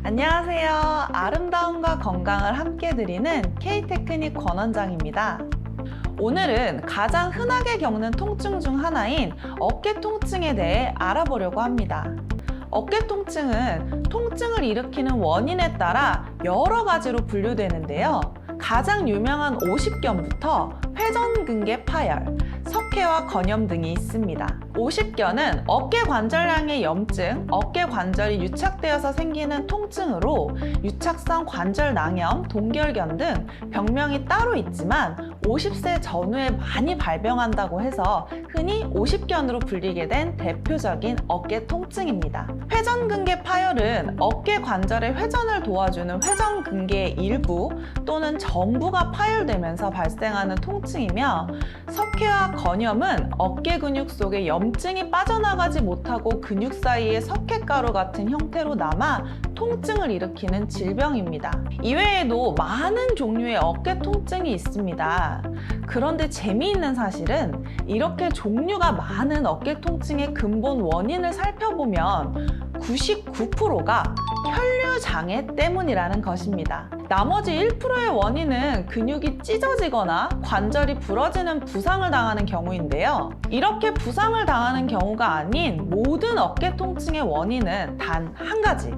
안녕하세요. 아름다움과 건강을 함께 드리는 K테크닉 권원장입니다. 오늘은 가장 흔하게 겪는 통증 중 하나인 어깨 통증에 대해 알아보려고 합니다. 어깨 통증은 통증을 일으키는 원인에 따라 여러 가지로 분류되는데요. 가장 유명한 오십견부터 회전근개 파열, 석회와 건염 등이 있습니다. 오십견은 어깨 관절량의 염증, 어깨 관절이 유착되어서 생기는 통증으로 유착성 관절 낭염, 동결견 등 병명이 따로 있지만 50세 전후에 많이 발병한다고 해서 흔히 오십견으로 불리게 된 대표적인 어깨 통증입니다. 회전근개 파열은 어깨 관절의 회전을 도와주는 회전근개의 일부 또는 전부가 파열되면서 발생하는 통증이며, 석회와 건염은 어깨 근육 속에 염증이 빠져나가지 못하고 근육 사이에 석회가루 같은 형태로 남아 통증을 일으키는 질병입니다. 이외에도 많은 종류의 어깨 통증이 있습니다. 그런데 재미있는 사실은 이렇게 종류가 많은 어깨 통증의 근본 원인을 살펴보면 99%가 혈류장애 때문이라는 것입니다. 나머지 1%의 원인은 근육이 찢어지거나 관절이 부러지는 부상을 당하는 경우인데요. 이렇게 부상을 당하는 경우가 아닌 모든 어깨 통증의 원인은 단 한 가지,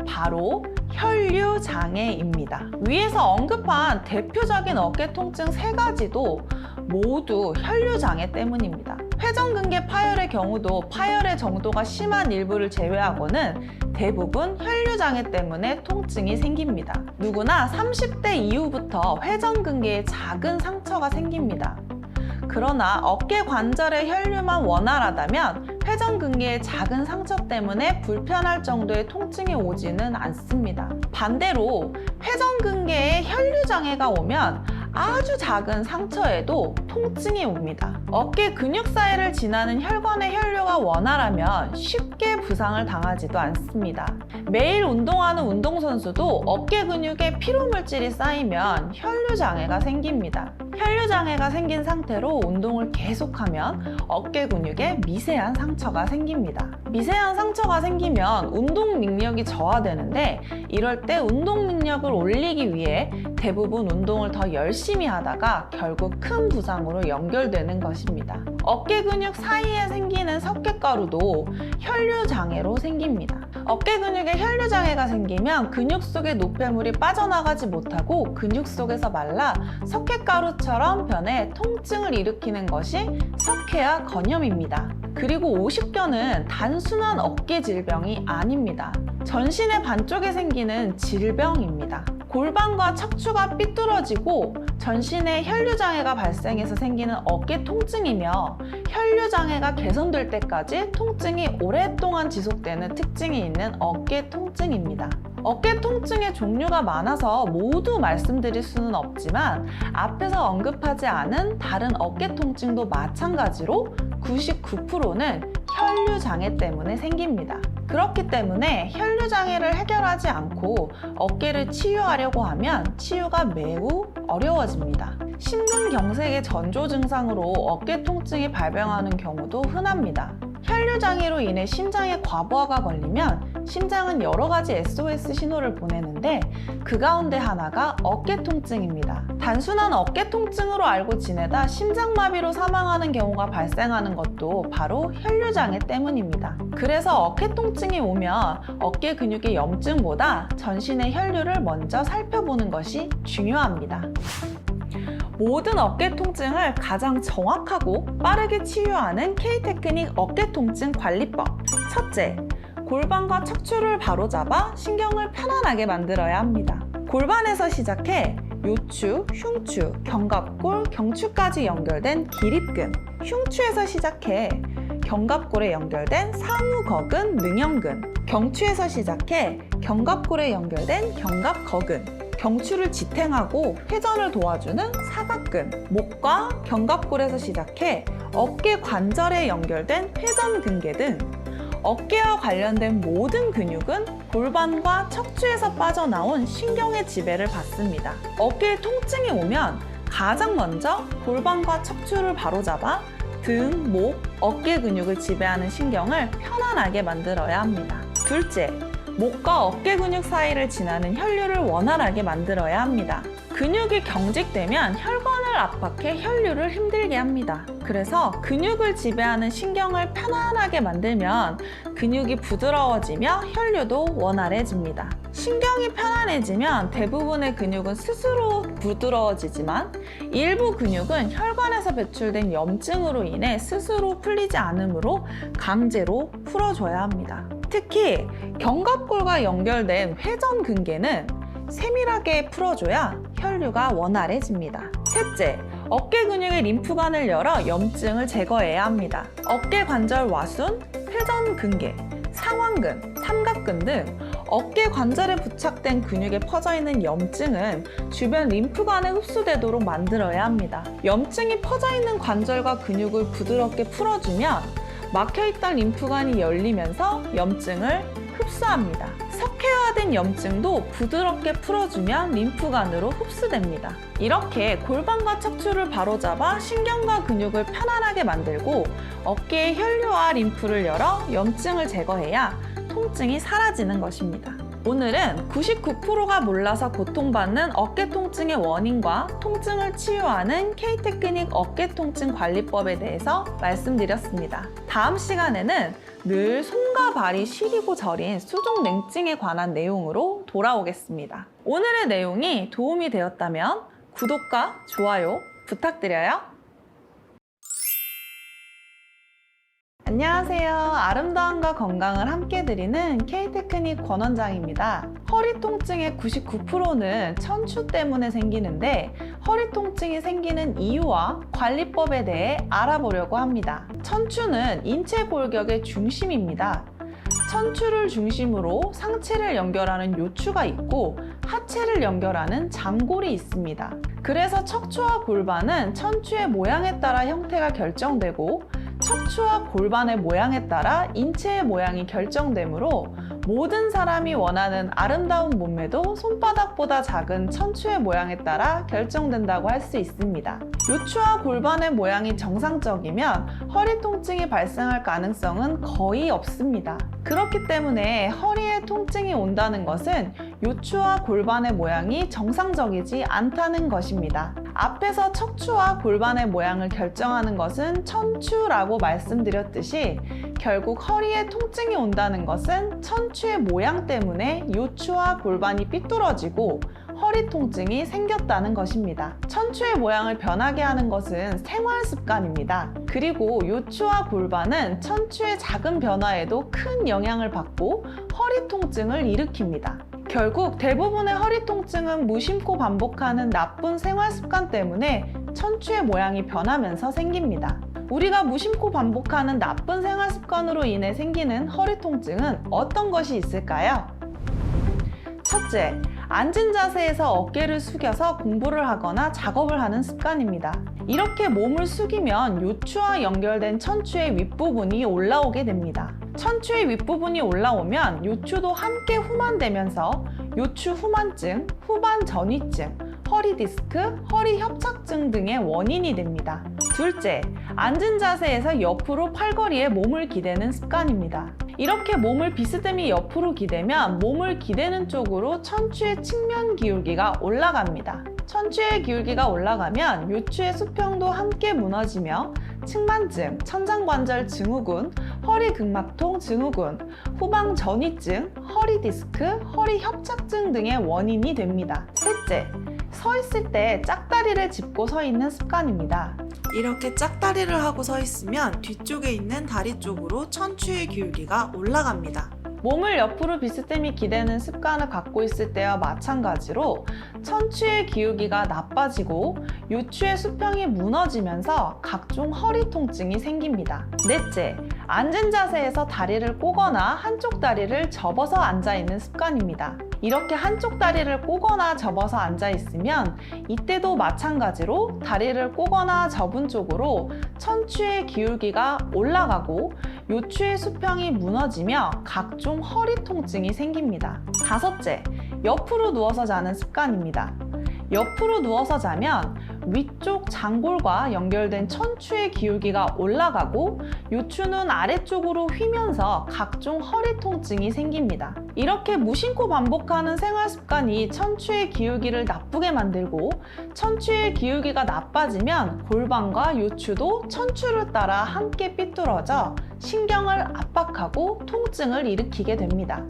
바로 혈류장애입니다. 위에서 언급한 대표적인 어깨 통증 3가지도 모두 혈류장애 때문입니다. 회전근개 파열의 경우도 파열의 정도가 심한 일부를 제외하고는 대부분 혈류장애 때문에 통증이 생깁니다. 누구나 30대 이후부터 회전근개에 작은 상처가 생깁니다. 그러나 어깨 관절의 혈류만 원활하다면 회전근개의 작은 상처 때문에 불편할 정도의 통증이 오지는 않습니다. 반대로 회전근개에 혈류장애가 오면 아주 작은 상처에도 통증이 옵니다. 어깨 근육 사이를 지나는 혈관의 혈류가 원활하면 쉽게 부상을 당하지도 않습니다. 매일 운동하는 운동선수도 어깨 근육에 피로물질이 쌓이면 혈류장애가 생깁니다. 혈류장애가 생긴 상태로 운동을 계속하면 어깨 근육에 미세한 상처가 생깁니다. 미세한 상처가 생기면 운동 능력이 저하되는데, 이럴 때 운동 능력을 올리기 위해 대부분 운동을 더 열심히 하다가 결국 큰 부상으로 연결되는 것입니다. 어깨 근육 사이에 생기는 석회가루도 혈류장애로 생깁니다. 어깨 근육에 혈류장애가 생기면 근육 속의 노폐물이 빠져나가지 못하고 근육 속에서 말라 석회가루처럼 변해 통증을 일으키는 것이 석회와 건염입니다. 그리고 오십견은 단순한 어깨 질병이 아닙니다. 전신의 반쪽에 생기는 질병입니다. 골반과 척추가 삐뚤어지고 전신에 혈류장애가 발생해서 생기는 어깨 통증이며, 혈류장애가 개선될 때까지 통증이 오랫동안 지속되는 특징이 있는 어깨 통증입니다. 어깨 통증의 종류가 많아서 모두 말씀드릴 수는 없지만 앞에서 언급하지 않은 다른 어깨 통증도 마찬가지로 99%는 혈류장애 때문에 생깁니다. 그렇기 때문에 혈류장애를 해결하지 않고 어깨를 치유하려고 하면 치유가 매우 어려워집니다. 심근경색의 전조 증상으로 어깨 통증이 발병하는 경우도 흔합니다. 혈류장애로 인해 심장에 과부하가 걸리면 심장은 여러 가지 SOS 신호를 보내는데 그 가운데 하나가 어깨 통증입니다. 단순한 어깨 통증으로 알고 지내다 심장마비로 사망하는 경우가 발생하는 것도 바로 혈류장애 때문입니다. 그래서 어깨 통증이 오면 어깨 근육의 염증보다 전신의 혈류를 먼저 살펴보는 것이 중요합니다. 모든 어깨 통증을 가장 정확하고 빠르게 치유하는 K테크닉 어깨 통증 관리법. 첫째, 골반과 척추를 바로잡아 신경을 편안하게 만들어야 합니다. 골반에서 시작해 요추, 흉추, 견갑골, 경추까지 연결된 기립근, 흉추에서 시작해 견갑골에 연결된 사무거근, 능형근, 경추에서 시작해 견갑골에 연결된 견갑거근, 경추를 지탱하고 회전을 도와주는 사각근, 목과 견갑골에서 시작해 어깨 관절에 연결된 회전근개 등 어깨와 관련된 모든 근육은 골반과 척추에서 빠져나온 신경의 지배를 받습니다. 어깨에 통증이 오면 가장 먼저 골반과 척추를 바로잡아 등, 목, 어깨 근육을 지배하는 신경을 편안하게 만들어야 합니다. 둘째, 목과 어깨 근육 사이를 지나는 혈류를 원활하게 만들어야 합니다. 근육이 경직되면 혈관을 압박해 혈류를 힘들게 합니다. 그래서 근육을 지배하는 신경을 편안하게 만들면 근육이 부드러워지며 혈류도 원활해집니다. 신경이 편안해지면 대부분의 근육은 스스로 부드러워지지만 일부 근육은 혈관에서 배출된 염증으로 인해 스스로 풀리지 않으므로 강제로 풀어줘야 합니다. 특히 견갑골과 연결된 회전근개는 세밀하게 풀어줘야 혈류가 원활해집니다. 셋째, 어깨 근육의 림프관을 열어 염증을 제거해야 합니다. 어깨 관절 와순, 회전근개, 상완근, 삼각근 등 어깨 관절에 부착된 근육에 퍼져 있는 염증은 주변 림프관에 흡수되도록 만들어야 합니다. 염증이 퍼져 있는 관절과 근육을 부드럽게 풀어주면 막혀있던 림프관이 열리면서 염증을 흡수합니다. 석회화된 염증도 부드럽게 풀어주면 림프관으로 흡수됩니다. 이렇게 골반과 척추를 바로잡아 신경과 근육을 편안하게 만들고 어깨의 혈류와 림프를 열어 염증을 제거해야 통증이 사라지는 것입니다. 오늘은 99%가 몰라서 고통받는 어깨 통증의 원인과 통증을 치유하는 K-테크닉 어깨 통증 관리법에 대해서 말씀드렸습니다. 다음 시간에는 늘 손과 발이 시리고 저린 수족 냉증에 관한 내용으로 돌아오겠습니다. 오늘의 내용이 도움이 되었다면 구독과 좋아요 부탁드려요. 안녕하세요. 아름다움과 건강을 함께 드리는 K-테크닉 권원장입니다. 허리 통증의 99%는 척추 때문에 생기는데 허리 통증이 생기는 이유와 관리법에 대해 알아보려고 합니다. 척추는 인체 골격의 중심입니다. 척추를 중심으로 상체를 연결하는 요추가 있고 하체를 연결하는 장골이 있습니다. 그래서 척추와 골반은 척추의 모양에 따라 형태가 결정되고 척추와 골반의 모양에 따라 인체의 모양이 결정되므로 모든 사람이 원하는 아름다운 몸매도 손바닥보다 작은 척추의 모양에 따라 결정된다고 할 수 있습니다. 요추와 골반의 모양이 정상적이면 허리 통증이 발생할 가능성은 거의 없습니다. 그렇기 때문에 허리에 통증이 온다는 것은 요추와 골반의 모양이 정상적이지 않다는 것입니다. 앞에서 척추와 골반의 모양을 결정하는 것은 척추라고 말씀드렸듯이 결국 허리에 통증이 온다는 것은 척추의 모양 때문에 요추와 골반이 삐뚤어지고 허리 통증이 생겼다는 것입니다. 척추의 모양을 변하게 하는 것은 생활 습관입니다. 그리고 요추와 골반은 척추의 작은 변화에도 큰 영향을 받고 허리 통증을 일으킵니다. 결국 대부분의 허리 통증은 무심코 반복하는 나쁜 생활 습관 때문에 척추의 모양이 변하면서 생깁니다. 우리가 무심코 반복하는 나쁜 생활 습관으로 인해 생기는 허리 통증은 어떤 것이 있을까요? 첫째, 앉은 자세에서 어깨를 숙여서 공부를 하거나 작업을 하는 습관입니다. 이렇게 몸을 숙이면 요추와 연결된 척추의 윗부분이 올라오게 됩니다. 척추의 윗부분이 올라오면 요추도 함께 후만되면서 요추 후만증, 후반 전이증, 허리 디스크, 허리 협착증 등의 원인이 됩니다. 둘째, 앉은 자세에서 옆으로 팔걸이에 몸을 기대는 습관입니다. 이렇게 몸을 비스듬히 옆으로 기대면 몸을 기대는 쪽으로 척추의 측면 기울기가 올라갑니다. 척추의 기울기가 올라가면 요추의 수평도 함께 무너지며 측만증, 천장관절 증후군, 허리근막통 증후군, 후방 전이증, 허리 디스크, 허리 협착증 등의 원인이 됩니다. 셋째, 서 있을 때 짝다리를 짚고 서 있는 습관입니다. 이렇게 짝다리를 하고 서 있으면 뒤쪽에 있는 다리 쪽으로 척추의 기울기가 올라갑니다. 몸을 옆으로 비스듬히 기대는 습관을 갖고 있을 때와 마찬가지로 척추의 기울기가 나빠지고 요추의 수평이 무너지면서 각종 허리 통증이 생깁니다. 넷째, 앉은 자세에서 다리를 꼬거나 한쪽 다리를 접어서 앉아 있는 습관입니다. 이렇게 한쪽 다리를 꼬거나 접어서 앉아 있으면 이때도 마찬가지로 다리를 꼬거나 접은 쪽으로 척추의 기울기가 올라가고 요추의 수평이 무너지며 각종 허리 통증이 생깁니다. 다섯째, 옆으로 누워서 자는 습관입니다. 옆으로 누워서 자면 위쪽 장골과 연결된 척추의 기울기가 올라가고 요추는 아래쪽으로 휘면서 각종 허리 통증이 생깁니다. 이렇게 무심코 반복하는 생활 습관이 척추의 기울기를 나쁘게 만들고 척추의 기울기가 나빠지면 골반과 요추도 척추를 따라 함께 삐뚤어져 신경을 압박하고 통증을 일으키게 됩니다.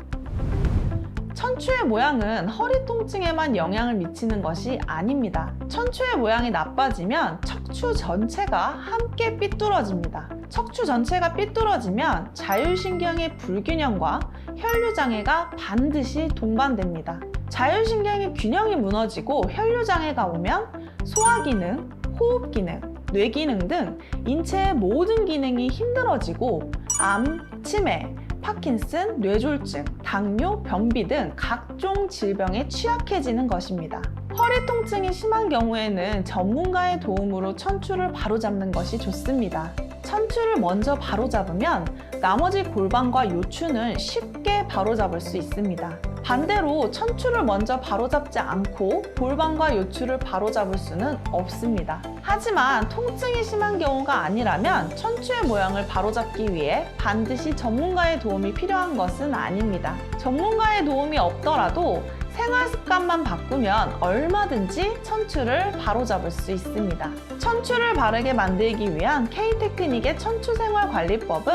척추의 모양은 허리 통증에만 영향을 미치는 것이 아닙니다. 척추의 모양이 나빠지면 척추 전체가 함께 삐뚤어집니다. 척추 전체가 삐뚤어지면 자율신경의 불균형과 혈류장애가 반드시 동반됩니다. 자율신경의 균형이 무너지고 혈류장애가 오면 소화기능, 호흡기능, 뇌기능 등 인체의 모든 기능이 힘들어지고 암, 치매, 파킨슨, 뇌졸중, 당뇨, 변비 등 각종 질병에 취약해지는 것입니다. 허리 통증이 심한 경우에는 전문가의 도움으로 척추를 바로잡는 것이 좋습니다. 척추를 먼저 바로잡으면 나머지 골반과 요추는 쉽게 바로잡을 수 있습니다. 반대로 척추를 먼저 바로잡지 않고 골반과 요추를 바로잡을 수는 없습니다. 하지만 통증이 심한 경우가 아니라면 척추의 모양을 바로잡기 위해 반드시 전문가의 도움이 필요한 것은 아닙니다. 전문가의 도움이 없더라도 생활 습관만 바꾸면 얼마든지 척추를 바로잡을 수 있습니다. 척추를 바르게 만들기 위한 K-테크닉의 척추생활관리법은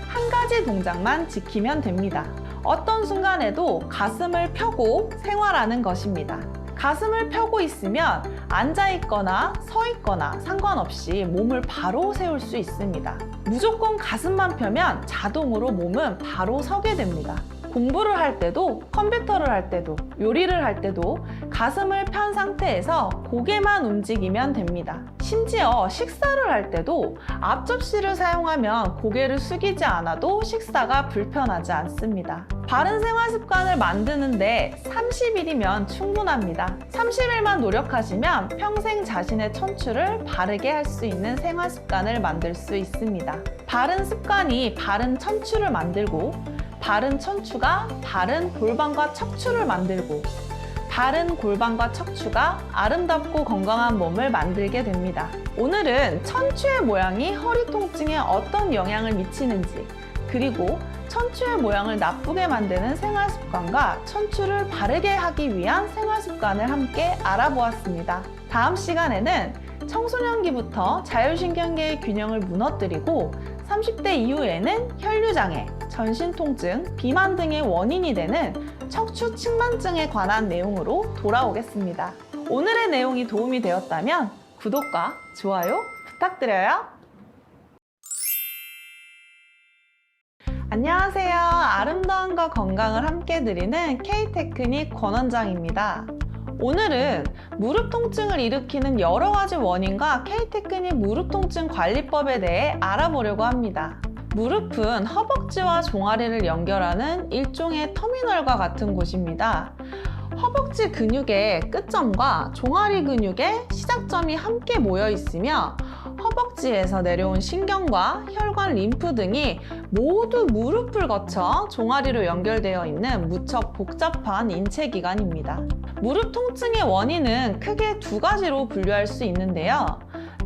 한 가지 동작만 지키면 됩니다. 어떤 순간에도 가슴을 펴고 생활하는 것입니다. 가슴을 펴고 있으면 앉아있거나 서있거나 상관없이 몸을 바로 세울 수 있습니다. 무조건 가슴만 펴면 자동으로 몸은 바로 서게 됩니다. 공부를 할 때도, 컴퓨터를 할 때도, 요리를 할 때도 가슴을 편 상태에서 고개만 움직이면 됩니다. 심지어 식사를 할 때도 앞접시를 사용하면 고개를 숙이지 않아도 식사가 불편하지 않습니다. 바른 생활 습관을 만드는데 30일이면 충분합니다. 30일만 노력하시면 평생 자신의 척추를 바르게 할 수 있는 생활 습관을 만들 수 있습니다. 바른 습관이 바른 척추를 만들고 바른 척추가 바른 골반과 척추를 만들고 바른 골반과 척추가 아름답고 건강한 몸을 만들게 됩니다. 오늘은 척추의 모양이 허리 통증에 어떤 영향을 미치는지 그리고 척추의 모양을 나쁘게 만드는 생활 습관과 척추를 바르게 하기 위한 생활 습관을 함께 알아보았습니다. 다음 시간에는 청소년기부터 자율신경계의 균형을 무너뜨리고 30대 이후에는 혈류장애, 전신통증, 비만 등의 원인이 되는 척추 측만증에 관한 내용으로 돌아오겠습니다. 오늘의 내용이 도움이 되었다면 구독과 좋아요 부탁드려요. 안녕하세요. 아름다움과 건강을 함께 드리는 K-테크닉 권원장입니다. 오늘은 무릎 통증을 일으키는 여러 가지 원인과 K-테크닉 무릎 통증 관리법에 대해 알아보려고 합니다. 무릎은 허벅지와 종아리를 연결하는 일종의 터미널과 같은 곳입니다. 허벅지 근육의 끝점과 종아리 근육의 시작점이 함께 모여 있으며 허벅지에서 내려온 신경과 혈관, 림프 등이 모두 무릎을 거쳐 종아리로 연결되어 있는 무척 복잡한 인체기관입니다. 무릎 통증의 원인은 크게 두 가지로 분류할 수 있는데요.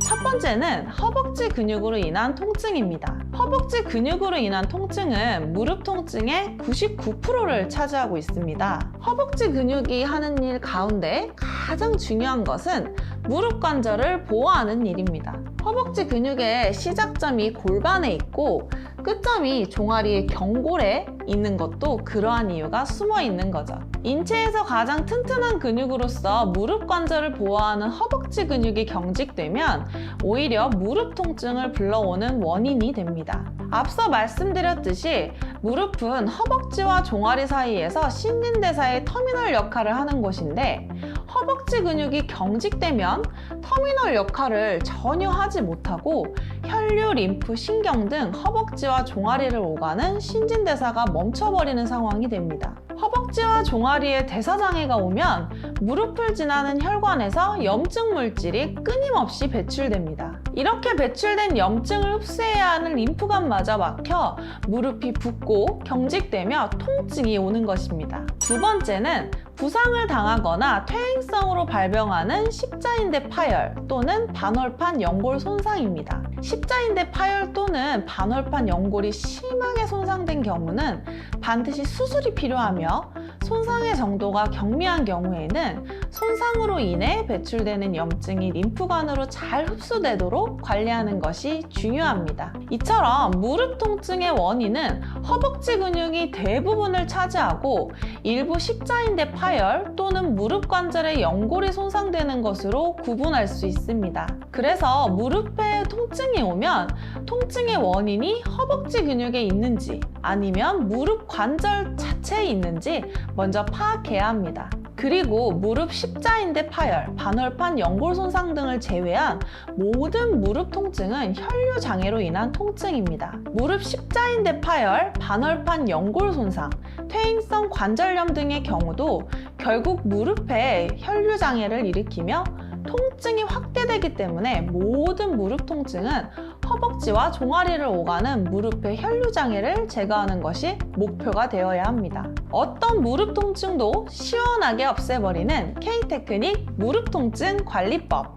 첫 번째는 허벅지 근육으로 인한 통증입니다. 허벅지 근육으로 인한 통증은 무릎 통증의 99%를 차지하고 있습니다. 허벅지 근육이 하는 일 가운데 가장 중요한 것은 무릎 관절을 보호하는 일입니다. 허벅지 근육의 시작점이 골반에 있고 끝점이 종아리의 경골에 있는 것도 그러한 이유가 숨어 있는 거죠. 인체에서 가장 튼튼한 근육으로서 무릎 관절을 보호하는 허벅지 근육이 경직되면 오히려 무릎 통증을 불러오는 원인이 됩니다. 앞서 말씀드렸듯이 무릎은 허벅지와 종아리 사이에서 신진대사의 터미널 역할을 하는 곳인데 허벅지 근육이 경직되면 터미널 역할을 전혀 하지 못하고 혈류, 림프, 신경 등 허벅지와 종아리를 오가는 신진대사가 멈춰버리는 상황이 됩니다. 허벅지와 종아리에 대사장애가 오면 무릎을 지나는 혈관에서 염증 물질이 끊임없이 배출됩니다. 이렇게 배출된 염증을 흡수해야 하는 림프관마저 막혀 무릎이 붓고 경직되며 통증이 오는 것입니다. 두 번째는 부상을 당하거나 퇴행성으로 발병하는 십자인대 파열 또는 반월판 연골 손상입니다. 십자인대 파열 또는 반월판 연골이 심하게 손상된 경우는 반드시 수술이 필요하며, 손상의 정도가 경미한 경우에는 손상으로 인해 배출되는 염증이 림프관으로 잘 흡수되도록 관리하는 것이 중요합니다. 이처럼 무릎 통증의 원인은 허벅지 근육이 대부분을 차지하고 일부 십자인대 파열 또는 무릎 관절의 연골이 손상되는 것으로 구분할 수 있습니다. 그래서 무릎에 통증이 오면 통증의 원인이 허벅지 근육에 있는지 아니면 무릎 관절 자체에 있는지 먼저 파악해야 합니다. 그리고 무릎 십자인대 파열, 반월판 연골 손상 등을 제외한 모든 무릎 통증은 혈류 장애로 인한 통증입니다. 무릎 십자인대 파열, 반월판 연골 손상, 퇴행성 관절염 등의 경우도 결국 무릎에 혈류 장애를 일으키며 통증이 확대되기 때문에 모든 무릎 통증은 허벅지와 종아리를 오가는 무릎의 혈류 장애를 제거하는 것이 목표가 되어야 합니다. 어떤 무릎 통증도 시원하게 없애버리는 K-테크닉 무릎 통증 관리법.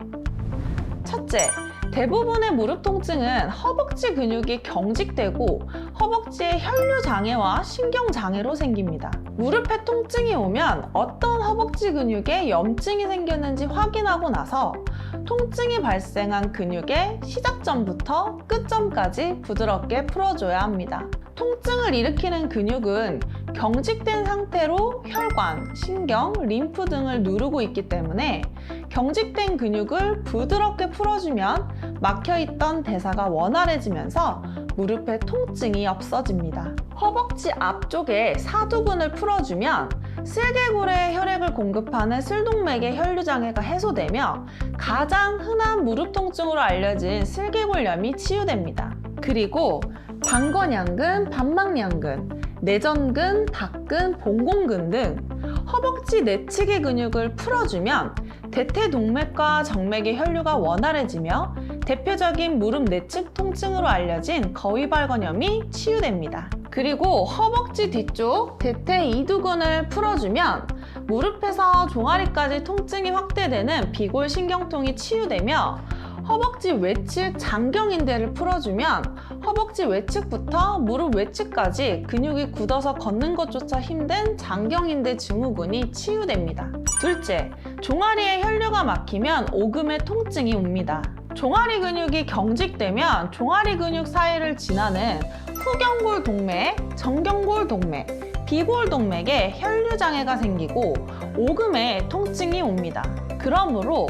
첫째, 대부분의 무릎 통증은 허벅지 근육이 경직되고 허벅지의 혈류 장애와 신경 장애로 생깁니다. 무릎에 통증이 오면 어떤 허벅지 근육에 염증이 생겼는지 확인하고 나서 통증이 발생한 근육의 시작점부터 끝점까지 부드럽게 풀어줘야 합니다. 통증을 일으키는 근육은 경직된 상태로 혈관, 신경, 림프 등을 누르고 있기 때문에 경직된 근육을 부드럽게 풀어주면 막혀있던 대사가 원활해지면서 무릎의 통증이 없어집니다. 허벅지 앞쪽에 사두근을 풀어주면 슬개골에 혈액을 공급하는 슬동맥의 혈류장애가 해소되며 가장 흔한 무릎 통증으로 알려진 슬개골염이 치유됩니다. 그리고 방건양근, 반막양근, 내전근, 닥근, 봉공근 등 허벅지 내측의 근육을 풀어주면 대퇴동맥과 정맥의 혈류가 원활해지며 대표적인 무릎 내측 통증으로 알려진 거위발건염이 치유됩니다. 그리고 허벅지 뒤쪽 대퇴이두근을 풀어주면 무릎에서 종아리까지 통증이 확대되는 비골신경통이 치유되며 허벅지 외측 장경인대를 풀어주면 허벅지 외측부터 무릎 외측까지 근육이 굳어서 걷는 것조차 힘든 장경인대 증후군이 치유됩니다. 둘째, 종아리에 혈류가 막히면 오금의 통증이 옵니다. 종아리 근육이 경직되면 종아리 근육 사이를 지나는 후경골 동맥, 정경골 동맥, 비골 동맥에 혈류 장애가 생기고 오금에 통증이 옵니다. 그러므로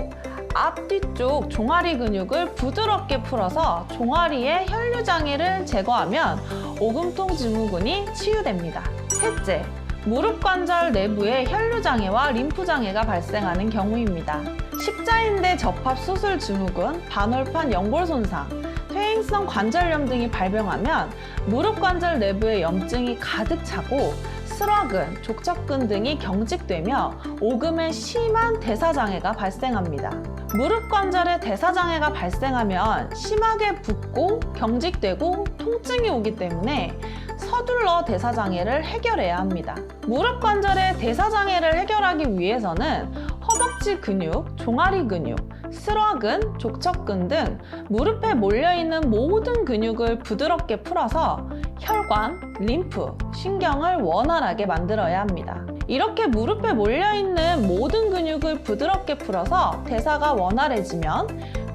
앞뒤쪽 종아리 근육을 부드럽게 풀어서 종아리의 혈류 장애를 제거하면 오금통 증후군이 치유됩니다. 셋째, 무릎 관절 내부에 혈류 장애와 림프 장애가 발생하는 경우입니다. 십자인대 접합 수술 증후군, 반월판 연골 손상, 퇴행성 관절염 등이 발병하면 무릎 관절 내부에 염증이 가득 차고 슬화근, 족척근 등이 경직되며 오금에 심한 대사장애가 발생합니다. 무릎 관절에 대사장애가 발생하면 심하게 붓고 경직되고 통증이 오기 때문에 서둘러 대사장애를 해결해야 합니다. 무릎 관절의 대사장애를 해결하기 위해서는 허벅지 근육, 종아리 근육, 슬화근, 족척근 등 무릎에 몰려있는 모든 근육을 부드럽게 풀어서 혈관, 림프, 신경을 원활하게 만들어야 합니다. 이렇게 무릎에 몰려있는 모든 근육을 부드럽게 풀어서 대사가 원활해지면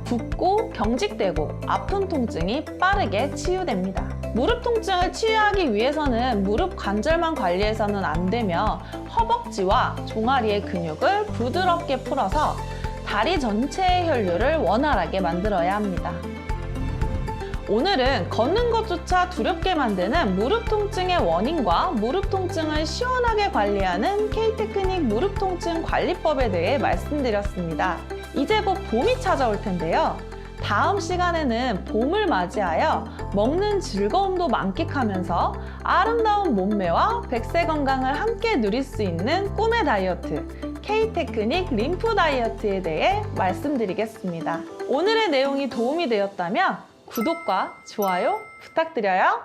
붓고 경직되고 아픈 통증이 빠르게 치유됩니다. 무릎 통증을 치유하기 위해서는 무릎 관절만 관리해서는 안 되며 허벅지와 종아리의 근육을 부드럽게 풀어서 다리 전체의 혈류를 원활하게 만들어야 합니다. 오늘은 걷는 것조차 두렵게 만드는 무릎 통증의 원인과 무릎 통증을 시원하게 관리하는 K-테크닉 무릎 통증 관리법에 대해 말씀드렸습니다. 이제 곧 봄이 찾아올 텐데요. 다음 시간에는 봄을 맞이하여 먹는 즐거움도 만끽하면서 아름다운 몸매와 백세 건강을 함께 누릴 수 있는 꿈의 다이어트, K-테크닉 림프 다이어트에 대해 말씀드리겠습니다. 오늘의 내용이 도움이 되었다면 구독과 좋아요 부탁드려요.